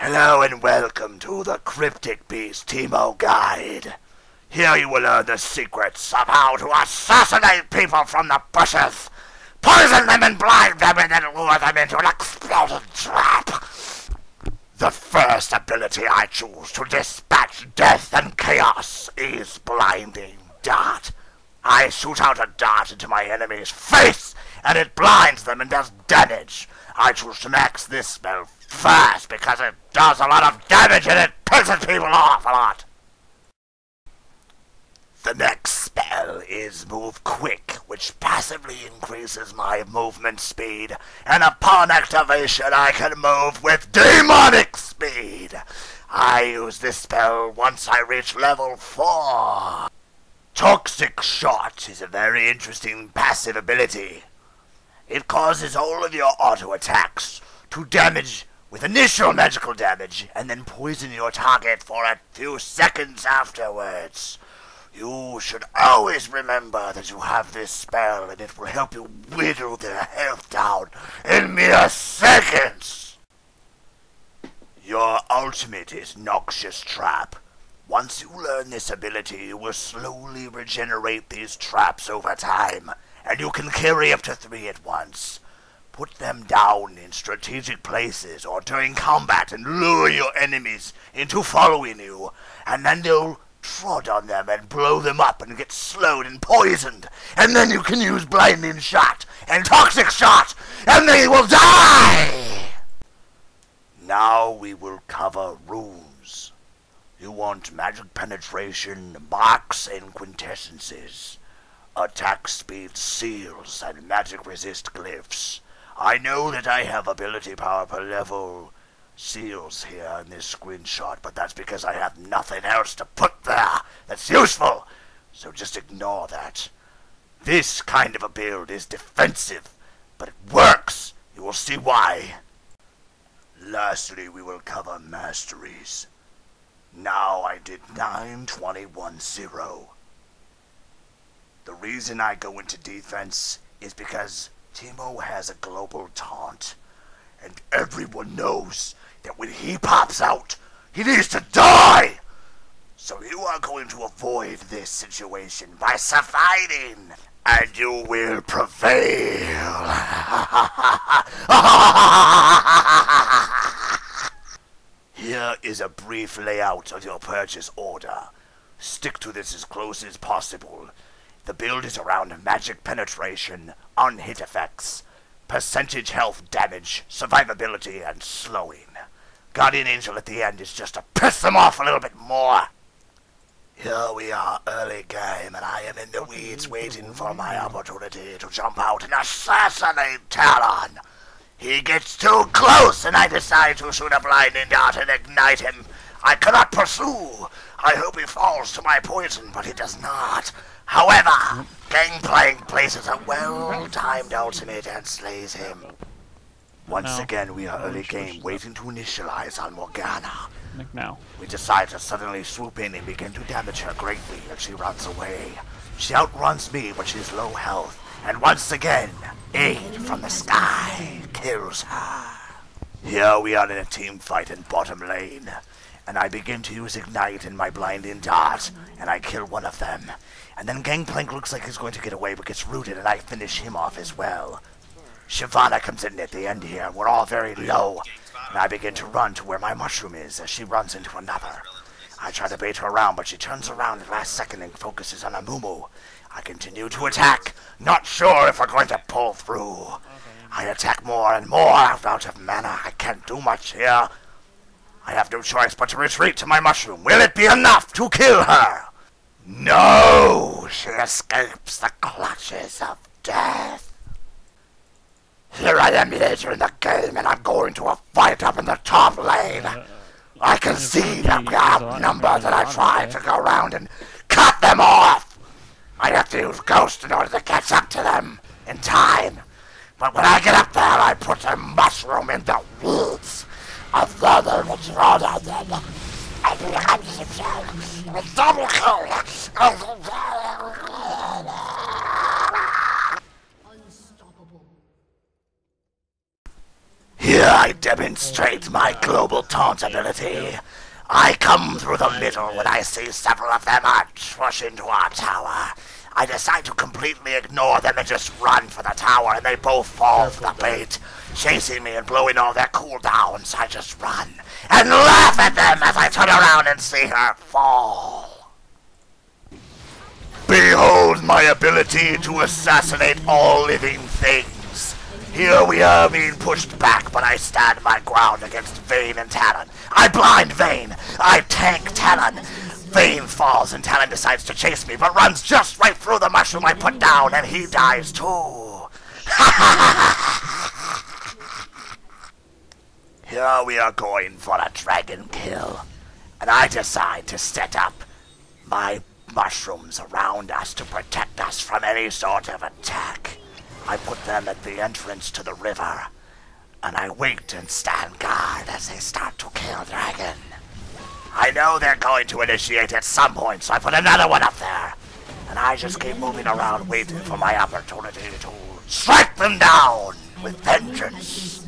Hello and welcome to the Cryptic Beast Teemo Guide. Here you will learn the secrets of how to assassinate people from the bushes, poison them and blind them, and then lure them into an exploded trap. The first ability I choose to dispatch death and chaos is Blinding Dart. I shoot out a dart into my enemy's face, and it blinds them and does damage. I choose to max this spell first because it does a lot of damage and it pisses people off a lot. The next spell is Move Quick, which passively increases my movement speed, and upon activation I can move with demonic speed. I use this spell once I reach level 4. Toxic Shot is a very interesting passive ability. It causes all of your auto attacks to damage with initial magical damage and then poison your target for a few seconds afterwards. You should always remember that you have this spell and it will help you whittle their health down in mere seconds. Your ultimate is Noxious Trap. Once you learn this ability, you will slowly regenerate these traps over time, and you can carry up to 3 at once. Put them down in strategic places or during combat and lure your enemies into following you, and then they'll trod on them and blow them up and get slowed and poisoned, and then you can use Blinding Shot and Toxic Shot, and they will die! Now we will cover runes. You want magic penetration, marks, and quintessences. Attack speed seals and magic resist glyphs. I know that I have ability power per level seals here in this screenshot, but that's because I have nothing else to put there that's useful, so just ignore that. This kind of a build is defensive, but it works. You will see why. Lastly, we will cover Masteries. Now I did 9-20-1-0. The reason I go into defense is because Teemo has a global taunt, and everyone knows that when he pops out, he needs to die! So you are going to avoid this situation by surviving, and you will prevail. Here is a brief layout of your purchase order. Stick to this as close as possible. The build is around magic penetration, unhit effects, percentage health damage, survivability, and slowing. Guardian Angel at the end is just to piss them off a little bit more. Here we are, early game, and I am in the weeds waiting for my opportunity to jump out and assassinate Talon. He gets too close, and I decide to shoot a Blinding Dart and ignite him. I cannot pursue. I hope he falls to my poison, but he does not. However, Gangplank places a well-timed ultimate and slays him. Once again, we are early game, waiting to initialize on Morgana. Now. We decide to suddenly swoop in and begin to damage her greatly as she runs away. She outruns me, but she's low health, and once again, aid from the sky kills her. Here we are in a team fight in bottom lane, and I begin to use Ignite in my Blinding Dart, and I kill one of them. And then Gangplank looks like he's going to get away but gets rooted, and I finish him off as well. Shyvana comes in at the end here, and we're all very low, and I begin to run to where my mushroom is as she runs into another. I try to bait her around, but she turns around at the last second and focuses on a Mumu. I continue to attack, not sure if we're going to pull through. I attack more and more out of mana. I can't do much here. I have no choice but to retreat to my mushroom. Will it be enough to kill her? No! She escapes the clutches of death. Here I am later in the game, and I'm going to a fight up in the top lane. I can see the outnumbered, and I try to go around and cut them off. I have to use Ghost in order to catch up to them in time. But when I get up there, I put a mushroom in the weeds. A feather was thrown at them. Double kill. Here I demonstrate my global taunt ability. I come through the middle when I see several of them rush into our tower. I decide to completely ignore them and just run for the tower, and they both fall for the bait, chasing me and blowing all their cooldowns. I just run and laugh at them as I turn around and see her fall. Behold my ability to assassinate all living things. Here we are being pushed back, but I stand my ground against Vayne and Talon. I blind Vayne. I tank Talon. Vayne falls and Talon decides to chase me, but runs just right through the mushroom I put down, and he dies too. Here we are going for a dragon kill, and I decide to set up my mushrooms around us to protect us from any sort of attack. I put them at the entrance to the river, and I wait and stand guard as they start to kill dragon. I know they're going to initiate at some point, so I put another one up there. And I just keep moving around waiting for my opportunity to strike them down with vengeance.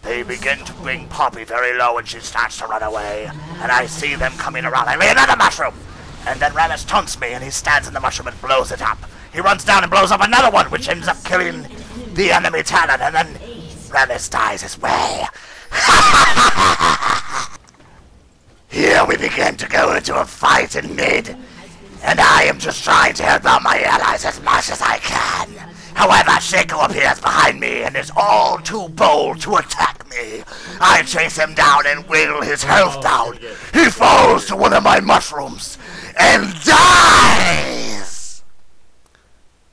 They begin to bring Poppy very low and she starts to run away. And I see them coming around. I lay another mushroom. And then Rammus taunts me and he stands in the mushroom and blows it up. He runs down and blows up another one, which ends up killing the enemy Talon. And then Rammus dies as well. Here we begin to go into a fight in mid, and I am just trying to help out my allies as much as I can. However, Shaco appears behind me and is all too bold to attack me. I chase him down and whittle his health down. He falls to one of my mushrooms and dies!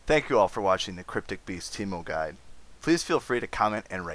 Thank you all for watching the Cryptic Beast Teemo guide. Please feel free to comment and rate.